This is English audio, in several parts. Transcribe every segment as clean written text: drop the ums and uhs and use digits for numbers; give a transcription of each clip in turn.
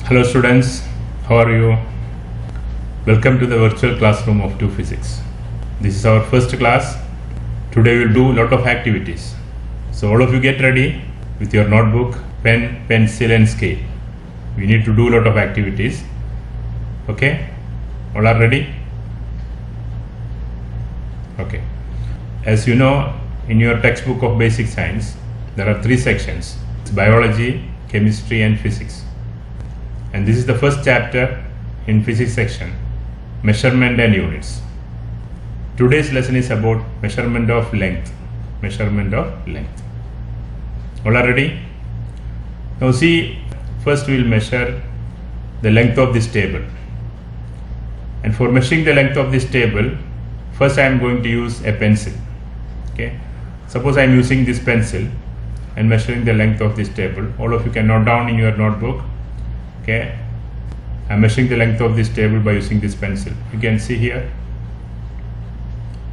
Hello students, how are you? Welcome to the virtual classroom of 2 Physics. This is our first class. Today we will do a lot of activities. So all of you get ready with your notebook, pen, pencil and scale. We need to do a lot of activities. Okay? All are ready? Okay. As you know, in your textbook of basic science, there are 3 sections. It's biology, chemistry and physics. And this is the first chapter in physics section, measurement and units. Today's lesson is about measurement of length. Measurement of length. All are ready? Now see, first we will measure the length of this table. And for measuring the length of this table, first I am going to use a pencil. Okay. Suppose I am using this pencil and measuring the length of this table. All of you can note down in your notebook. Okay, I am measuring the length of this table by using this pencil. You can see here,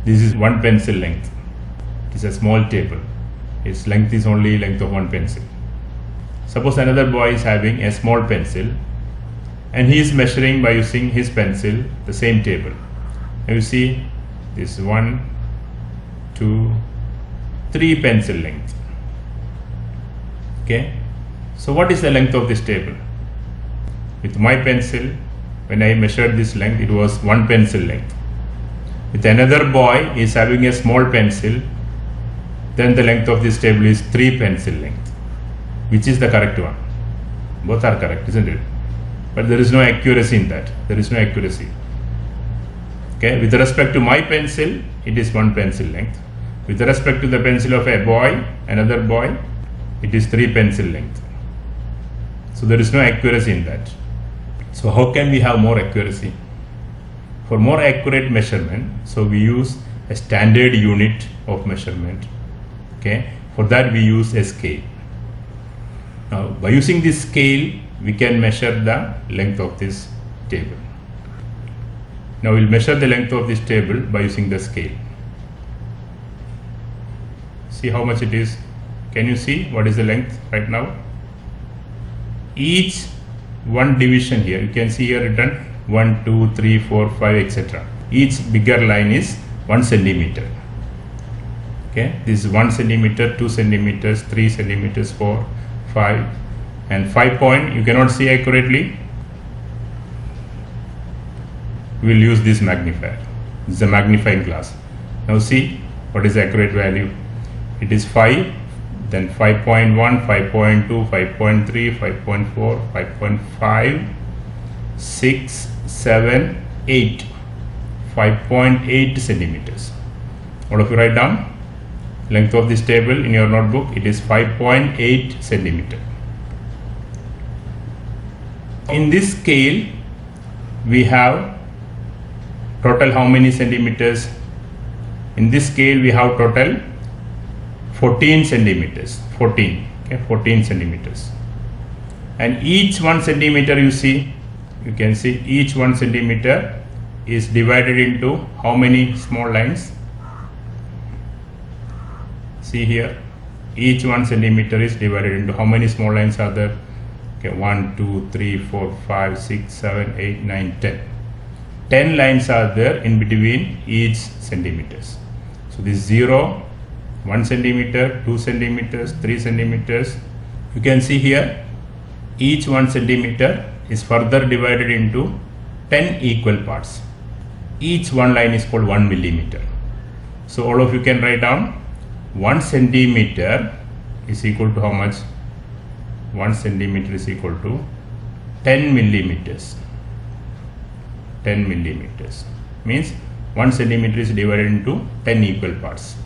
this is one pencil length. It is a small table. Its length is only length of one pencil. Suppose another boy is having a small pencil and he is measuring by using his pencil the same table. Now you see, this is 1, 2, 3 pencil length. Okay, so what is the length of this table? With my pencil, when I measured this length, it was 1 pencil length. With another boy is having a small pencil, then the length of this table is 3 pencil length. Which is the correct one? Both are correct, isn't it? But there is no accuracy in that. There is no accuracy. Okay, with respect to my pencil, it is 1 pencil length. With respect to the pencil of a boy, another boy, it is 3 pencil length. So there is no accuracy in that. So how can we have more accuracy? For more accurate measurement, so we use a standard unit of measurement. Okay, for that we use a scale. Now by using this scale, we can measure the length of this table. Now we'll measure the length of this table by using the scale. See how much it is. Can you see what is the length right now? Each one division here, you can see here written 1, 2, 3, 4, 5, etc. Each bigger line is 1 centimeter. Okay, this is 1 centimeter, 2 centimeters, 3 centimeters, 4, 5, and 5 point you cannot see accurately. We will use this magnifier. This is a magnifying glass. Now see what is the accurate value. It is 5. Then 5.1, 5.2, 5.3, 5.4, 5.5, 6, 7, 8, 5.8 centimeters. All of you write down. Length of this table in your notebook, it is 5.8 centimeter. In this scale, we have total how many centimeters? In this scale, we have total 14 centimeters, 14 centimeters, and each 1 centimeter you can see each 1 centimeter is divided into how many small lines? See here, each 1 centimeter is divided into how many small lines are there? Okay, 1, 2, 3, 4, 5, 6, 7, 8, 9, 10. 10 lines are there in between each centimeters. So this 0, 1 centimeter, 2 centimeters, 3 centimeters. You can see here each 1 centimeter is further divided into 10 equal parts. Each one line is called 1 millimeter. So all of you can write down 1 centimeter is equal to how much? 1 centimeter is equal to 10 millimeters. 10 millimeters means 1 centimeter is divided into 10 equal parts.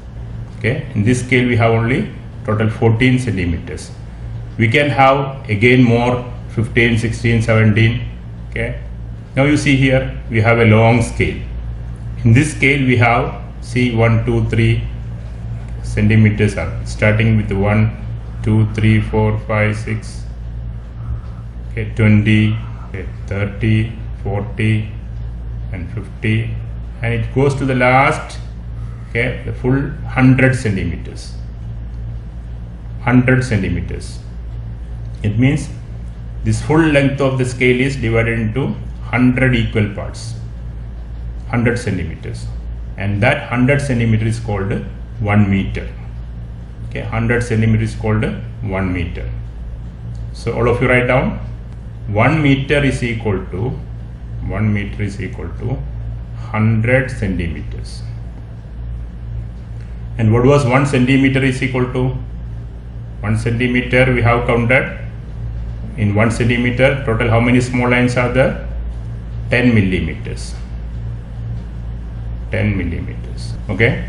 Okay, in this scale we have only total 14 centimeters. We can have again more 15, 16, 17. Okay, now you see here we have a long scale. In this scale we have, see, 1, 2, 3 centimeters are starting with 1, 2, 3, 4, 5, 6, okay, 20, okay, 30, 40 and 50, and it goes to the last, okay, the full 100 centimeters. 100 centimeters. It means this full length of the scale is divided into 100 equal parts, 100 centimeters, and that 100 centimeter is called 1 meter. Okay, 100 centimeter is called 1 meter. So all of you write down, 1 meter is equal to 100 centimeters. And what was 1 centimeter is equal to? 1 centimeter we have counted. In 1 centimeter total how many small lines are there? 10 millimeters. 10 millimeters. Okay,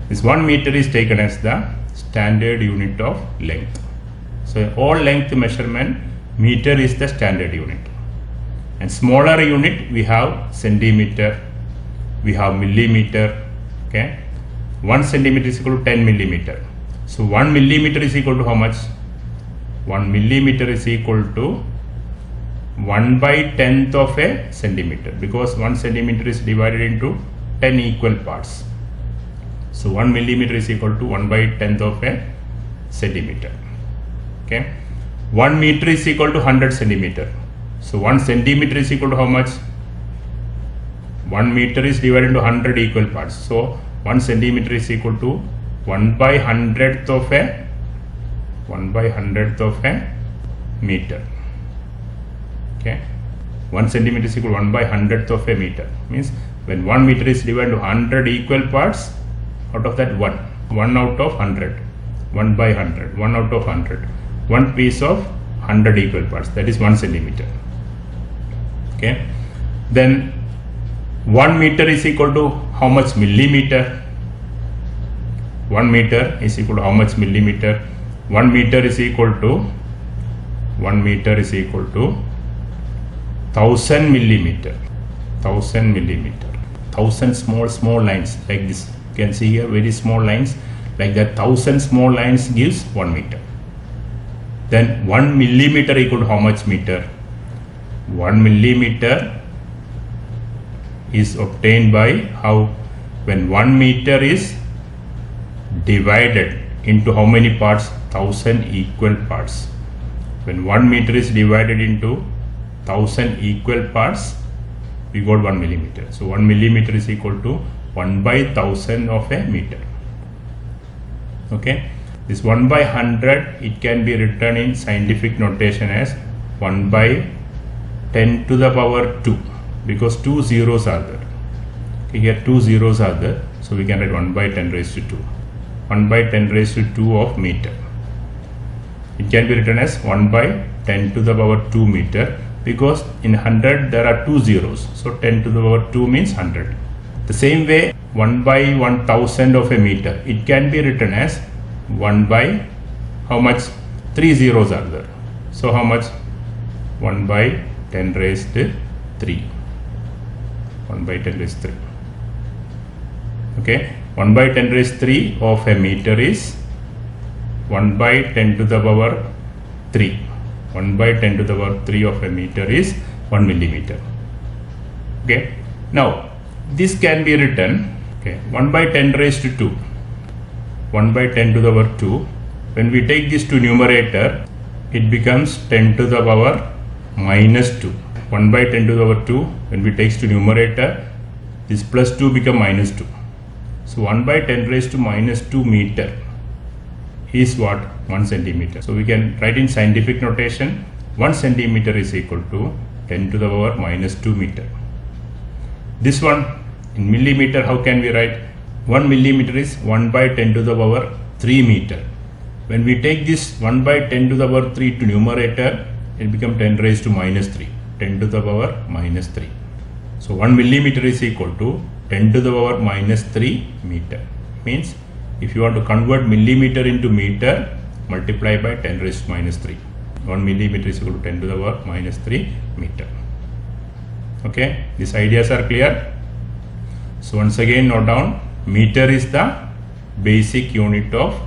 this 1 meter is taken as the standard unit of length. So all length measurement, meter is the standard unit, and smaller unit we have centimeter, we have millimeter. Okay, 1 centimeter is equal to 10 millimeter. So 1 millimeter is equal to how much? 1 millimeter is equal to 1 by 10th of a centimeter, because 1 centimeter is divided into 10 equal parts. So 1 millimeter is equal to 1 by 10th of a centimeter. Okay, 1 meter is equal to 100 centimeter. So 1 centimeter is equal to how much? 1 meter is divided into 100 equal parts. So 1 centimeter is equal to 1 by 100th of a meter. Okay, 1 centimeter is equal to 1 by 100th of a meter. Means when 1 meter is divided into 100 equal parts, out of that 1 out of 100, 1 by 100, 1 out of 100, 1 piece of 100 equal parts, that is 1 centimeter. Okay, then 1 meter is equal to how much millimeter? 1 meter is equal to how much millimeter? 1 meter is equal to 1000 millimeter. 1000 millimeter. 1000 small lines like this. You can see here very small lines like that. 1000 small lines gives 1 meter. Then 1 millimeter equal to how much meter? 1 millimeter is obtained by how? When 1 meter is divided into how many parts? 1000 equal parts. When 1 meter is divided into 1000 equal parts, we got 1 millimeter. So 1 millimeter is equal to 1 by 1000 of a meter. Okay, this 1 by 100, it can be written in scientific notation as 1 by 10 to the power 2, because 2 zeros are there. Okay, here 2 zeros are there, so we can write 1 by 10 raised to 2. 1 by 10 raised to 2 of meter. It can be written as 1 by 10 to the power 2 meter, because in 100 there are 2 zeros, so 10 to the power 2 means 100. The same way 1 by 1000 of a meter, it can be written as 1 by how much? 3 zeros are there, so how much? 1 by 10 raised to 3. 1 by 10 raised 3. Okay, 1 by 10 raised 3 of a meter is 1 by 10 to the power 3. 1 by 10 to the power 3 of a meter is 1 millimeter. Okay, now this can be written, okay, 1 by 10 raised to 2. 1 by 10 to the power 2. When we take this to numerator, it becomes 10 to the power minus 2. 1 by 10 to the power 2, when we take to numerator, this plus 2 become minus 2. So 1 by 10 raised to minus 2 meter is what? 1 centimeter. So we can write in scientific notation, 1 centimeter is equal to 10 to the power minus 2 meter. This one in millimeter, how can we write? 1 millimeter is 1 by 10 to the power 3 meter. When we take this 1 by 10 to the power 3 to numerator, it becomes 10 raised to minus 3. 10 to the power minus 3. So 1 millimeter is equal to 10 to the power minus 3 meter. Means if you want to convert millimeter into meter, multiply by 10 raised to minus 3. 1 millimeter is equal to 10 to the power minus 3 meter. Okay, these ideas are clear. So once again note down, meter is the basic unit of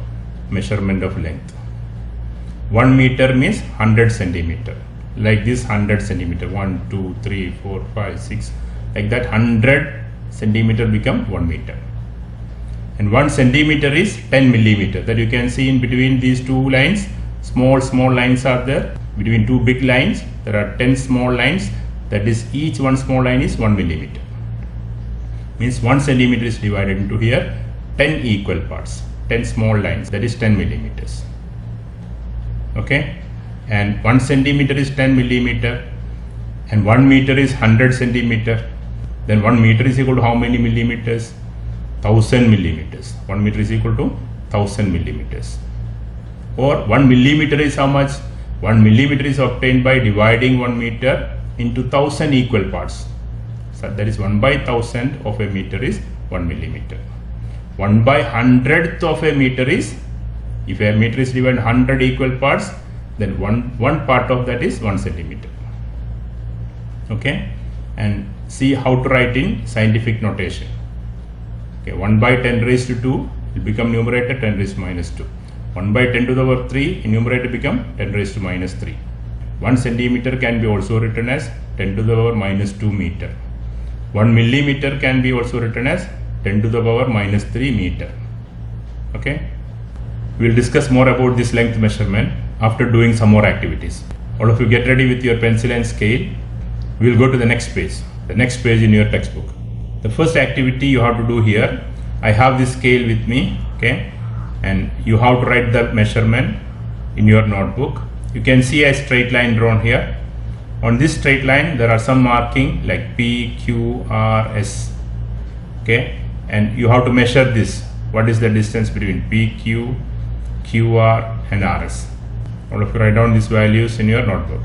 measurement of length. 1 meter means 100 centimeter. Like this 100 centimeter, 1, 2, 3, 4, 5, 6, like that 100 centimeter become 1 meter. And 1 centimeter is 10 millimeter. That you can see in between these two lines, small lines are there. Between two big lines, there are 10 small lines. That is, each one small line is 1 millimeter. Means 1 centimeter is divided into here 10 equal parts, 10 small lines, that is 10 millimeters. Okay, and 1 centimeter is 10 millimeter, and 1 meter is 100 centimeter. Then 1 meter is equal to how many millimeters? 1000 millimeters. 1 meter is equal to 1000 millimeters. Or 1 millimeter is how much? 1 millimeter is obtained by dividing 1 meter into 1000 equal parts. So that is 1 by 1000 of a meter is 1 millimeter. 1 by 100th of a meter is, if a meter is divided 100 equal parts, then one part of that is 1 centimeter. Okay, and see how to write in scientific notation. Okay, 1 by 10 raised to 2 will become numerator 10 raised to minus 2. 1 by 10 to the power 3 in numerator become 10 raised to minus 3. 1 centimeter can be also written as 10 to the power minus 2 meter. 1 millimeter can be also written as 10 to the power minus 3 meter. Okay, we will discuss more about this length measurement after doing some more activities. All of you get ready with your pencil and scale. We will go to the next page in your textbook. The first activity you have to do here, I have this scale with me, okay, and you have to write the measurement in your notebook. You can see a straight line drawn here. On this straight line there are some marking like P, Q, R, S, okay, and you have to measure this. What is the distance between P, Q, Q, R and R, S? All of you write down these values in your notebook.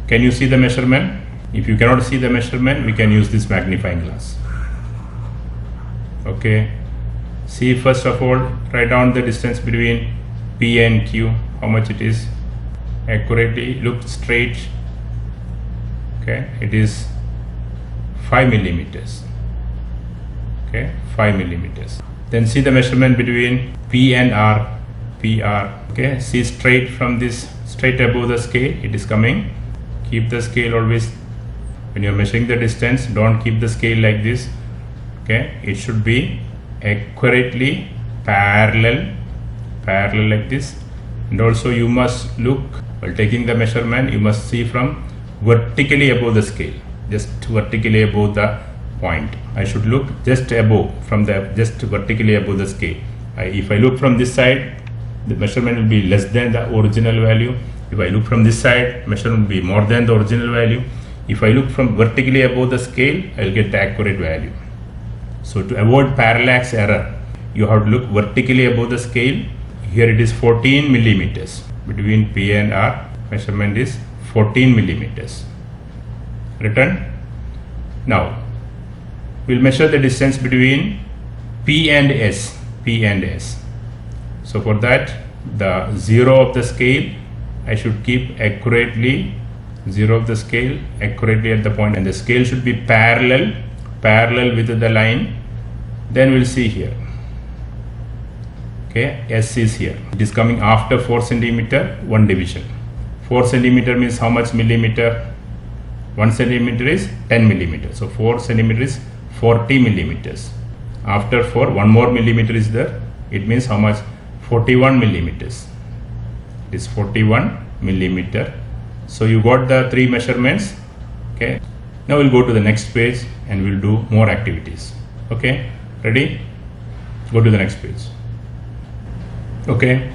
Can you see the measurement? If you cannot see the measurement, we can use this magnifying glass. Okay, see, first of all, write down the distance between P and Q, how much it is. Accurately look straight. Okay, it is 5 millimeters. Okay, 5 millimeters. Then see the measurement between P and R, PR. Okay, see straight from this, straight above the scale it is coming. Keep the scale always, when you are measuring the distance, don't keep the scale like this. Okay, it should be accurately parallel like this. And also you must look, while taking the measurement, you must see from vertically above the scale, just vertically above the point. I should look just above, from the just vertically above the scale. If I look from this side, the measurement will be less than the original value. If I look from this side, measurement will be more than the original value. If I look from vertically above the scale, I will get the accurate value. So to avoid parallax error, you have to look vertically above the scale. Here it is 14 millimeters. Between P and R, measurement is 14 millimeters. Written. Now, we will measure the distance between P and S. P and S. So for that, the 0 of the scale, I should keep accurately, 0 of the scale accurately at the point, and the scale should be parallel with the line. Then we'll see here. Okay, S is here. It is coming after 4 centimeter, 1 division. 4 centimeter means how much millimeter? 1 centimeter is 10 millimeters. So 4 centimeter is 40 millimeters. After 4, 1 more millimeter is there. It means how much? 41 millimeters. It is 41 millimeter. So you got the 3 measurements. Okay. Now we'll go to the next page and we'll do more activities. Okay. Ready? Go to the next page. Okay.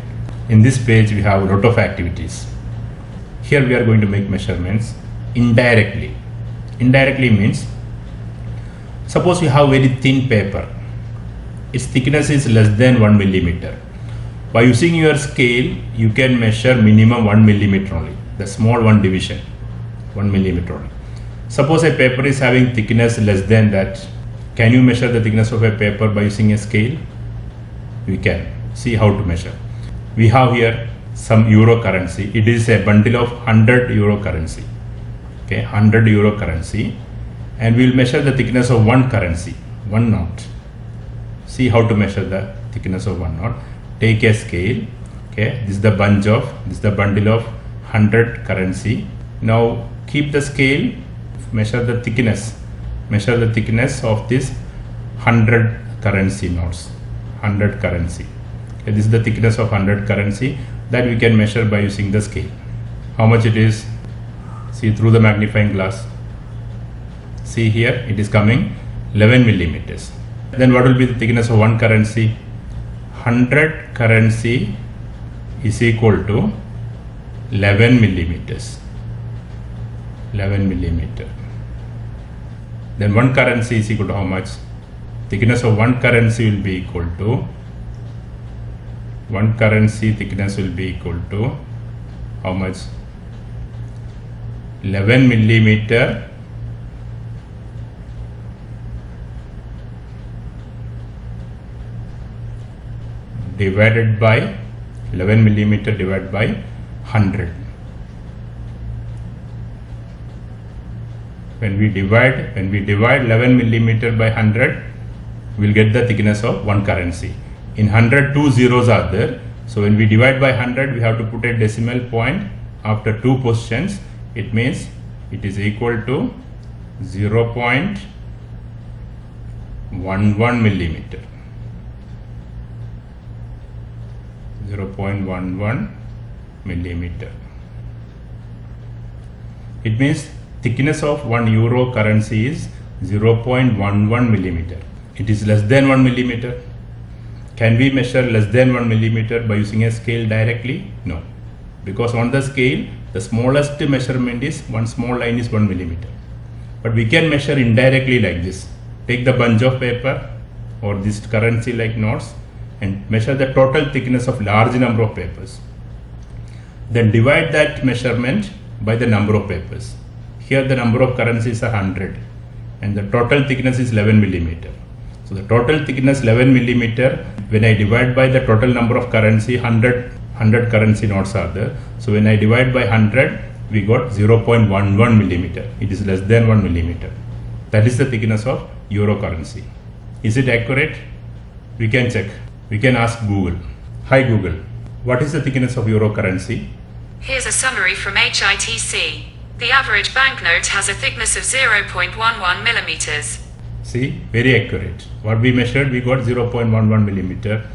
In this page we have a lot of activities. Here we are going to make measurements indirectly. Indirectly means, suppose you have very thin paper. Its thickness is less than 1 millimeter. By using your scale, you can measure minimum 1 millimeter only, the small one division, 1 millimeter only. Suppose a paper is having thickness less than that. Can you measure the thickness of a paper by using a scale? We can. See how to measure. We have here some euro currency. It is a bundle of 100 euro currency. Okay, 100 euro currency. And we will measure the thickness of one currency, 1 knot. See how to measure the thickness of 1 knot. Take a scale. Okay, this is the bundle of 100 currency. Now keep the scale, measure the thickness of this 100 currency notes. 100 currency. Okay, this is the thickness of 100 currency that we can measure by using the scale. How much it is? See through the magnifying glass. See here, it is coming 11 millimeters. Then what will be the thickness of one currency? 100 currency is equal to 11 millimeters. 11 millimeter. Then one currency is equal to how much? Thickness of one currency will be equal to, one currency thickness will be equal to how much? 11 millimeter divided by 11 millimeter divided by 100. When we divide 11 millimeter by 100, we will get the thickness of one currency. In 100, two zeros are there. So when we divide by 100, we have to put a decimal point after two positions. It means it is equal to 0.11 millimeter. 0.11 millimeter. It means thickness of 1 euro currency is 0.11 millimeter. It is less than 1 millimeter. Can we measure less than 1 millimeter by using a scale directly? No. Because on the scale, the smallest measurement is one small line is 1 millimeter. But we can measure indirectly like this. Take the bunch of paper or this currency like notes and measure the total thickness of large number of papers. Then divide that measurement by the number of papers. Here the number of currencies are 100 and the total thickness is 11 millimeter. So the total thickness 11 millimeter, when I divide by the total number of currency, 100 currency notes are there. So when I divide by 100, we got 0.11 millimeter. It is less than 1 millimeter. That is the thickness of euro currency. Is it accurate? We can check. We can ask Google. Hi Google, what is the thickness of euro currency? Here's a summary from HITC. The average banknote has a thickness of 0.11 millimeters. See, very accurate. What we measured, we got 0.11 millimeter.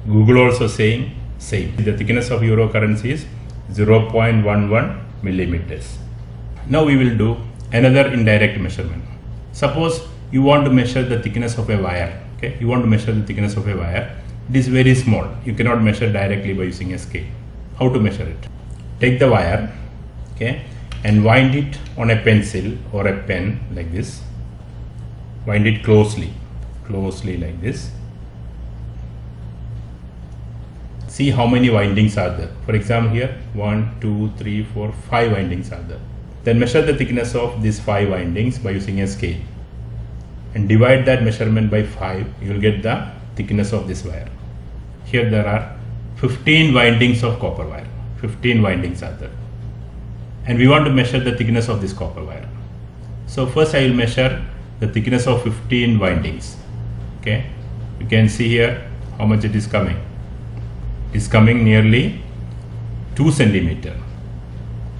Google also saying same. The thickness of euro currency is 0.11 millimeters. Now we will do another indirect measurement. Suppose you want to measure the thickness of a wire. Okay, you want to measure the thickness of a wire. It is very small. You cannot measure directly by using a scale. How to measure it? Take the wire, okay, and wind it on a pencil or a pen like this. Wind it closely like this. See how many windings are there. For example, here 1, 2, 3, 4, 5 windings are there. Then measure the thickness of these 5 windings by using a scale and divide that measurement by 5. You will get the thickness of this wire. Here there are 15 windings of copper wire. 15 windings are there. And we want to measure the thickness of this copper wire. So first I will measure the thickness of 15 windings. Okay, you can see here how much it is coming. It is coming nearly 2 centimeter.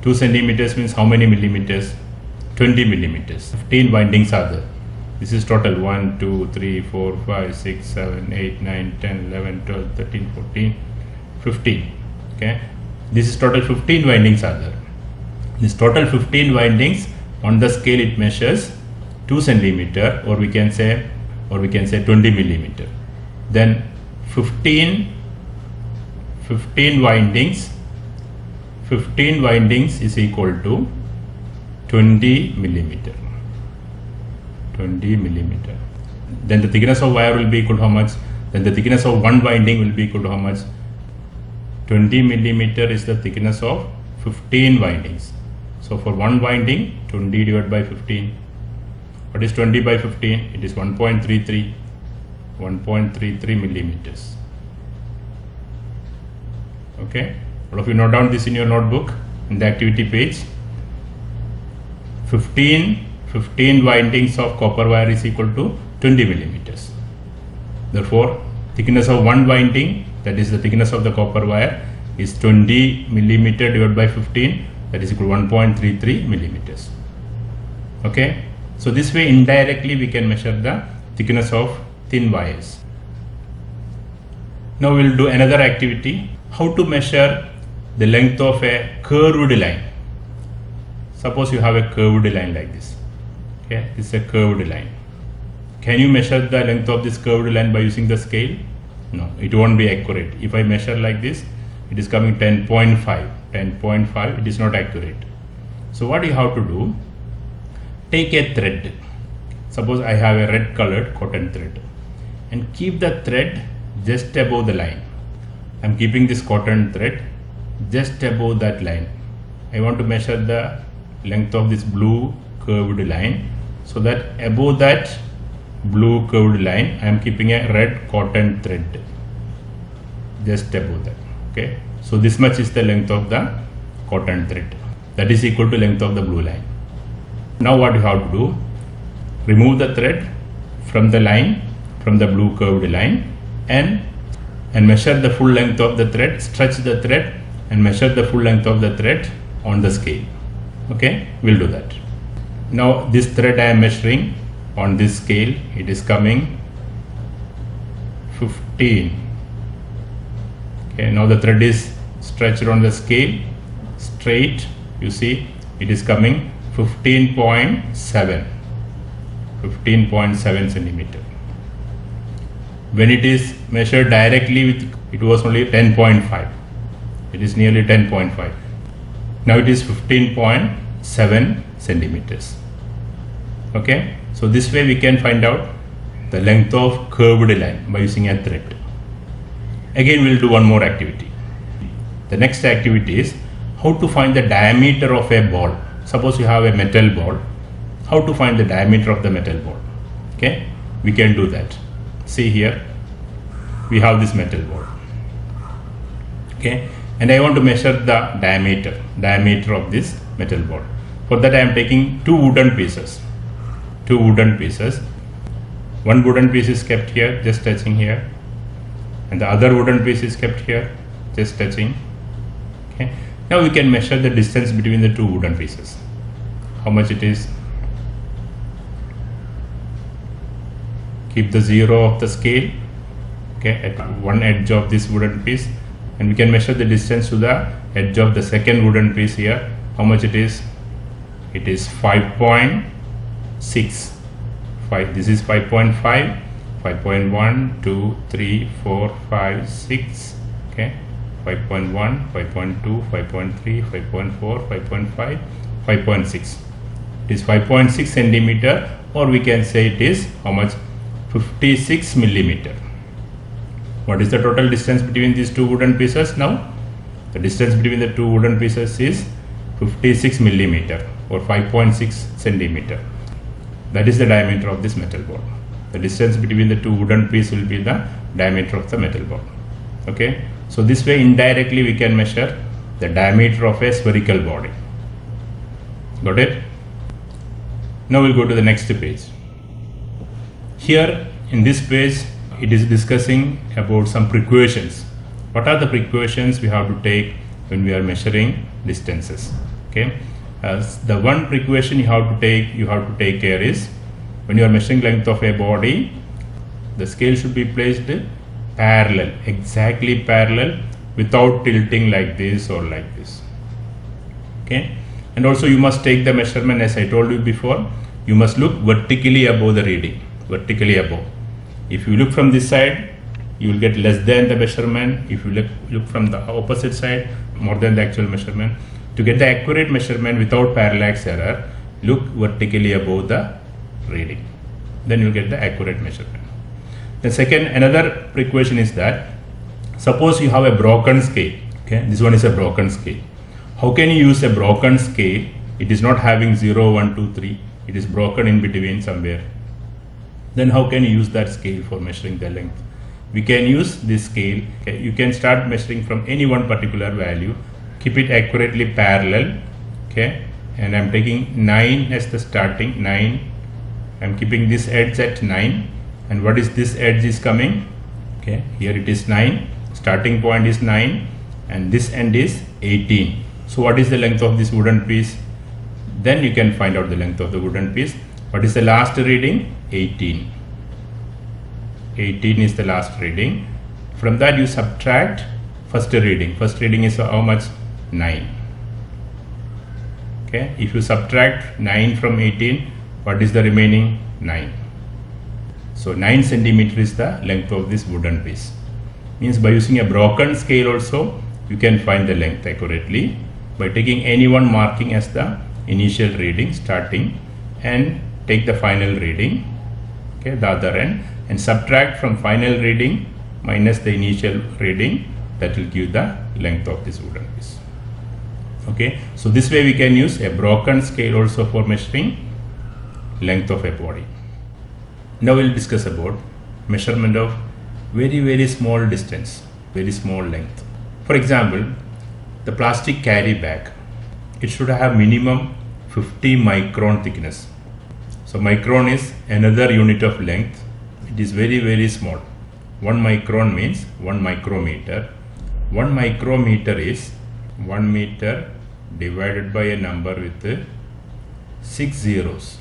2 centimeters means how many millimeters? 20 millimeters. 15 windings are there. This is total 1, 2, 3, 4, 5, 6, 7, 8, 9, 10, 11, 12, 13, 14, 15. Okay, this is total 15 windings are there. This total 15 windings on the scale it measures 2 centimeter or we can say 20 millimeter. Then 15 windings is equal to 20 millimeter. 20 millimeter. Then the thickness of wire will be equal to how much? Then the thickness of one winding will be equal to how much? 20 millimeter is the thickness of 15 windings. So for one winding, 20 divided by 15. What is 20 by 15? It is 1.33 millimeters. Okay, all of you note down this in your notebook in the activity page. 15 windings of copper wire is equal to 20 millimeters. Therefore, thickness of one winding, that is the thickness of the copper wire, is 20 millimeter divided by 15, that is equal to 1.33 millimeters. Okay, so this way indirectly we can measure the thickness of thin wires. Now we will do another activity, how to measure the length of a curved line. Suppose you have a curved line like this. Okay, this is a curved line. Can you measure the length of this curved line by using the scale? No, it won't be accurate. If I measure like this, it is coming 10.5. 10.5, it is not accurate. So what you have to do, take a thread. Suppose I have a red colored cotton thread and keep the thread just above the line. I am keeping this cotton thread just above that line. I want to measure the length of this blue curved line, so that above that blue curved line I am keeping a red cotton thread just above that. Okay, so this much is the length of the cotton thread, that is equal to length of the blue line. Now what you have to do, remove the thread from the line, from the blue curved line, and measure the full length of the thread, stretch the thread and measure the full length of the thread on the scale. Okay, we'll do that. Now this thread I am measuring on this scale, it is coming 15. Okay, now the thread is stretched on the scale straight. You see it is coming 15.7 centimeter. When it is measured directly with, it was only 10.5. It is nearly 10.5. Now it is 15.7 centimeters. Okay, so this way we can find out the length of curved line by using a thread. Again, we will do one more activity. The next activity is how to find the diameter of a ball. Suppose you have a metal ball, how to find the diameter of the metal ball. Okay, we can do that. See here, we have this metal ball. Okay, and I want to measure the diameter of this metal ball. For that I am taking two wooden pieces. One wooden piece is kept here, just touching here, and the other wooden piece is kept here, just touching. Okay, now we can measure the distance between the two wooden pieces. How much it is? Keep the zero of the scale, okay, at one edge of this wooden piece, and we can measure the distance to the edge of the second wooden piece here. How much it is? It is 5.6. This is 5.5, 5.1, 2, 3, 4, 5, 6. Okay, 5.1, 5.2, 5.3, 5.4, 5.5, 5.6. It is 5.6 centimeter, or we can say it is how much? 56 millimeter. What is the total distance between these two wooden pieces now? The distance between the two wooden pieces is 56 millimeter or 5.6 centimeter. That is the diameter of this metal ball. The distance between the two wooden pieces will be the diameter of the metal ball. Okay, so this way indirectly we can measure the diameter of a spherical body. Got it? Now we'll go to the next page. Here in this page it is discussing about some precautions. What are the precautions we have to take when we are measuring distances? Okay, the one precaution you have to take care is, when you are measuring length of a body, the scale should be placed parallel, exactly parallel, without tilting like this or like this. Okay, and also you must take the measurement, as I told you before, you must look vertically above the reading, vertically above. If you look from this side, you will get less than the measurement. If you look from the opposite side, more than the actual measurement. To get the accurate measurement without parallax error, look vertically above the reading. Then you get the accurate measurement. The second, another precaution is that, suppose you have a broken scale. Okay, this one is a broken scale. How can you use a broken scale? It is not having 0, 1, 2, 3. It is broken in between somewhere. Then how can you use that scale for measuring the length? We can use this scale. Okay, you can start measuring from any one particular value. Keep it accurately parallel. Okay, and I'm taking 9 as the starting 9. I'm keeping this edge at 9. And what is this edge is coming? Okay, here it is 9. Starting point is 9, and this end is 18. So what is the length of this wooden piece? Then you can find out the length of the wooden piece. What is the last reading? 18. 18 is the last reading. From that you subtract first reading. First reading is how much? 9. Okay, if you subtract 9 from 18, what is the remaining? 9. So 9 centimeter is the length of this wooden piece. Means by using a broken scale also you can find the length accurately by taking any one marking as the initial reading starting and take the final reading, okay, the other end, and subtract from final reading minus the initial reading. That will give the length of this wooden piece. Okay, so this way we can use a broken scale also for measuring length of a body. Now we'll discuss about measurement of very small distance, very small length. For example, the plastic carry bag, it should have minimum 50 micron thickness. So micron is another unit of length. It is very small. 1 micron means 1 micrometer. 1 micrometer is 1 meter divided by a number with 6 zeros.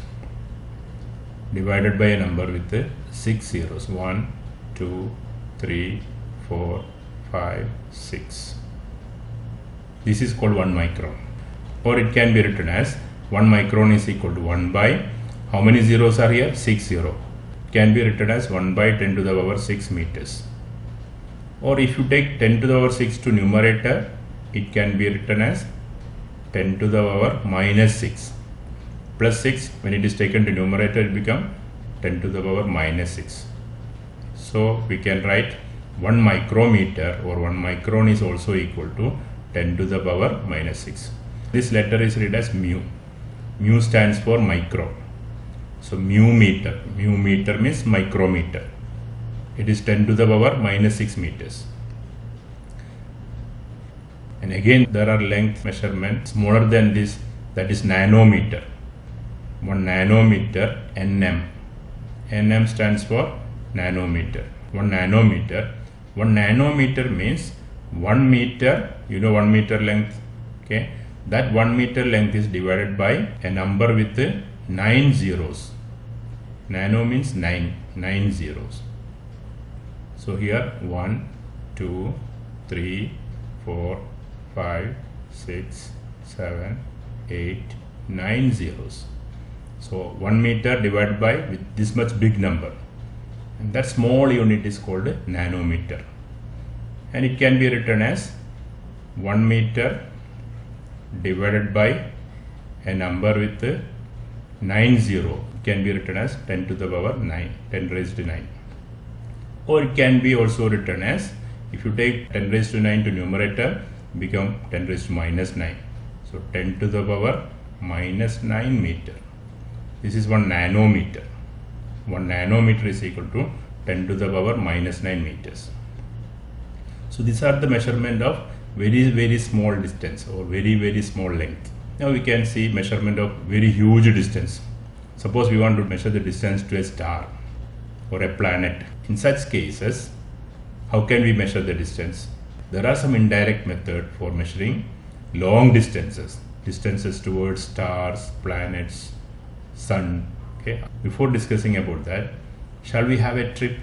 Divided by a number with 6 zeros. 1, 2, 3, 4, 5, 6. This is called 1 micron. Or it can be written as 1 micron is equal to 1 by, how many zeros are here? 6 zero. It can be written as 1 by 10 to the power 6 meters. Or if you take 10 to the power 6 to numerator, it can be written as 10 to the power minus 6. Plus 6, when it is taken to numerator, it becomes 10 to the power minus 6. So we can write 1 micrometer or 1 micron is also equal to 10 to the power minus 6. This letter is read as mu. Mu stands for micro. So mu meter. Mu meter means micrometer. It is 10 to the power minus 6 meters. And again there are length measurements smaller than this, that is nanometer. 1 nanometer, nm. Nm stands for nanometer. 1 nanometer. 1 nanometer means 1 meter, you know 1 meter length, okay? That 1 meter length is divided by a number with 9 zeros. Nano means 9 zeros. So here 1, 2, 3, 4, 5, 6, 7, 8, 9 zeros. So 1 meter divided by with this much big number, and that small unit is called nanometer, and it can be written as 1 meter divided by a number with 9 zero. It can be written as 10 to the power 9, 10 raised to 9. Or it can be also written as, if you take 10 raised to 9 to numerator, become 10 raised to minus 9. So 10 to the power minus 9 meter. This is 1 nanometer. 1 nanometer is equal to 10 to the power minus 9 meters. So these are the measurement of very small distance or very small length. Now we can see measurement of very huge distance. Suppose we want to measure the distance to a star or a planet. In such cases, how can we measure the distance? There are some indirect method for measuring long distances towards stars, planets, sun. Okay. Before discussing about that, shall we have a trip?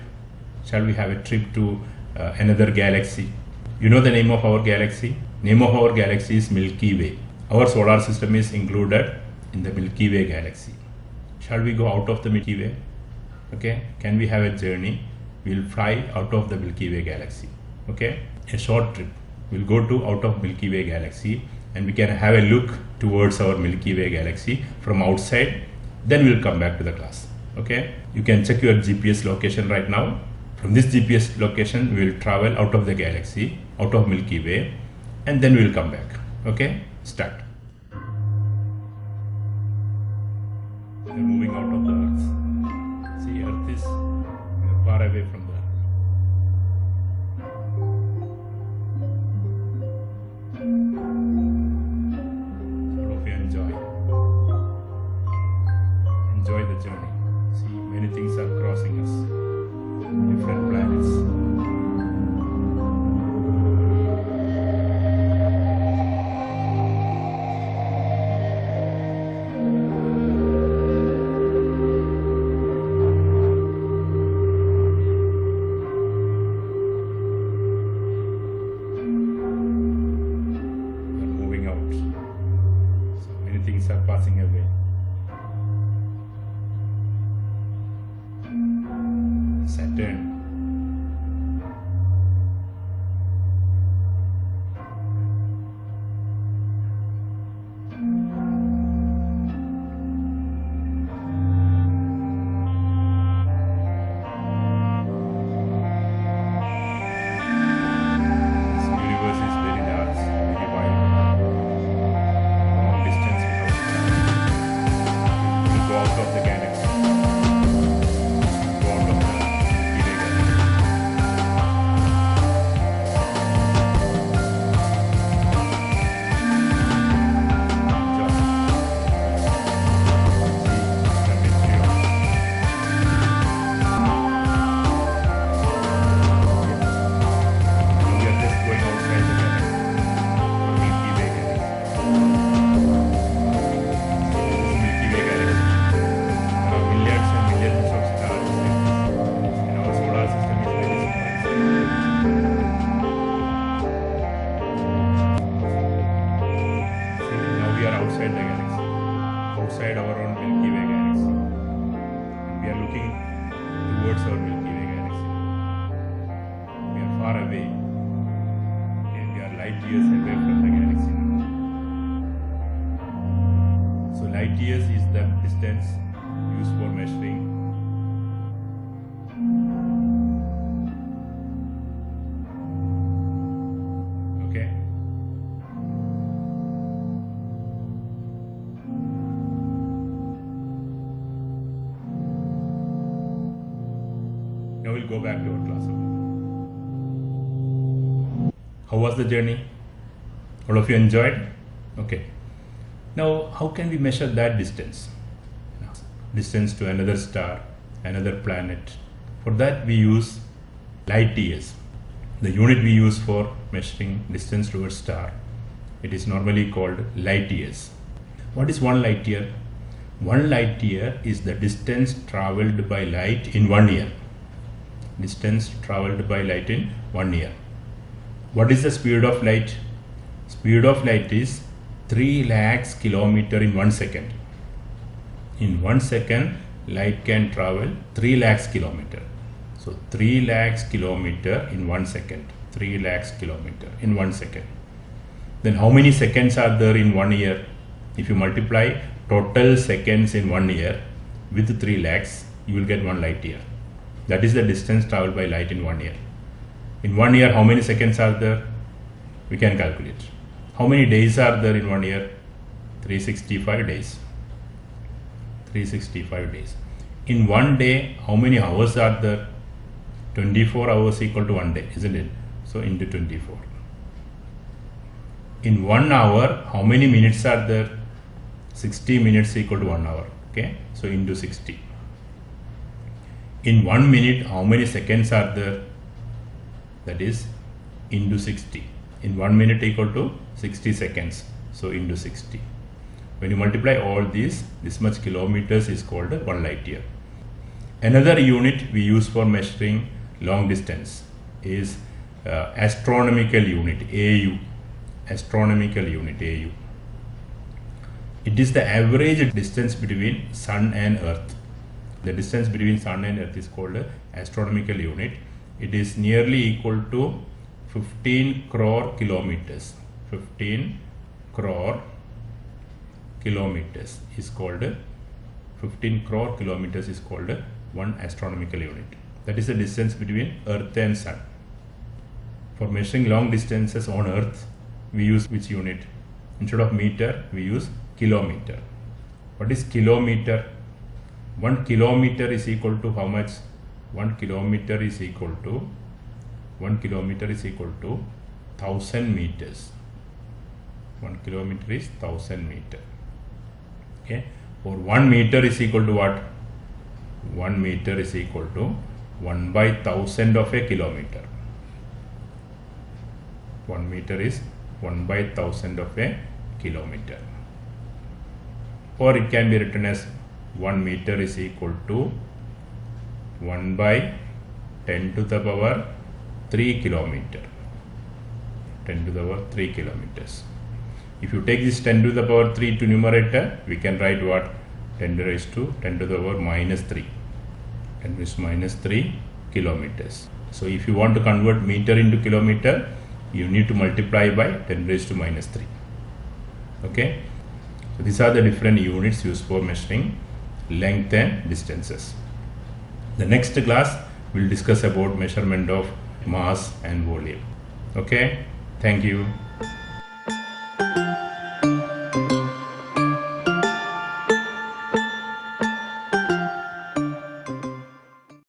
Shall we have a trip to another galaxy? You know the name of our galaxy? Name of our galaxy is Milky Way. Our solar system is included in the Milky Way galaxy. Shall we go out of the Milky Way? Okay. Can we have a journey? We'll fly out of the Milky Way galaxy. Okay. A short trip. We'll go to out of Milky Way galaxy and we can have a look towards our Milky Way galaxy from outside. Then we'll come back to the class. Okay. You can check your GPS location right now. From this GPS location, we will travel out of the galaxy, out of Milky Way, and then we will come back. Okay, start. We are moving out of the Earth. See, Earth is far away from the Earth. So, all of you enjoy the journey. See, many things are crossing us. Different planets. We are moving out. So many things turn. This universe is very large, very wide. Long distance without stars. We'll go out of the galaxy. Go out of the Milky Way galaxy. Enjoy. See the mystery of we are just going outside the galaxy. Milky Way galaxy. Milky Way galaxy. There are millions and millions of stars and our solar system is very small. See, now we are outside the galaxy, outside our own Milky Way galaxy. And we are looking towards our Milky Way galaxy. We are far away. Okay, we are light years away from the galaxy now. So light years is the distance used for measuring. Okay. Now we'll go back to our class. How was the journey? All of you enjoyed? Okay. Now, how can we measure that distance? Distance to another star, another planet. For that, we use light years. The unit we use for measuring distance to a star. It is normally called light years. What is 1 light year? 1 light year is the distance traveled by light in 1 year. Distance traveled by light in 1 year. What is the speed of light? Speed of light is 3 lakhs kilometer in 1 second. In 1 second, light can travel 3 lakhs kilometer. So 3 lakhs kilometer in 1 second. 3 lakhs kilometer in 1 second. Then how many seconds are there in 1 year? If you multiply total seconds in 1 year with 3 lakhs, you will get 1 light year. That is the distance traveled by light in 1 year. In 1 year, how many seconds are there? We can calculate. How many days are there in 1 year? 365 days. 365 days. In 1 day, how many hours are there? 24 hours equal to 1 day, isn't it? So into 24. In 1 hour, how many minutes are there? 60 minutes equal to 1 hour. Okay, so into 60. In 1 minute, how many seconds are there? That is into 60. In 1 minute equal to 60 seconds. So into 60. When you multiply all these, this much kilometers is called 1 light year. Another unit we use for measuring long distance is astronomical unit, AU. Astronomical unit, AU. It is the average distance between Sun and Earth. The distance between Sun and Earth is called astronomical unit. It is nearly equal to 15 crore kilometers. 15 crore kilometers is called 15 crore kilometers is called 1 astronomical unit. That is the distance between Earth and Sun. For measuring long distances on Earth, we use which unit? Instead of meter, we use kilometer. What is kilometer? 1 kilometer is equal to how much? 1 kilometer is equal to 1000 meters. 1 kilometer is 1000 meter. Okay. Or 1 meter is equal to what? 1 meter is equal to 1/1000 of a kilometer. 1 meter is 1/1000 of a kilometer. Or it can be written as 1 meter is equal to 1/10 to the power 3 kilometer. 10 to the power 3 kilometers. If you take this 10 to the power 3 to numerator, we can write what? 10 to the power minus 3. 10 to the minus 3 kilometers. So if you want to convert meter into kilometer, you need to multiply by 10 raised to minus 3. Okay, so these are the different units used for measuring length and distances. The next class will discuss about measurement of mass and volume. Okay, thank you.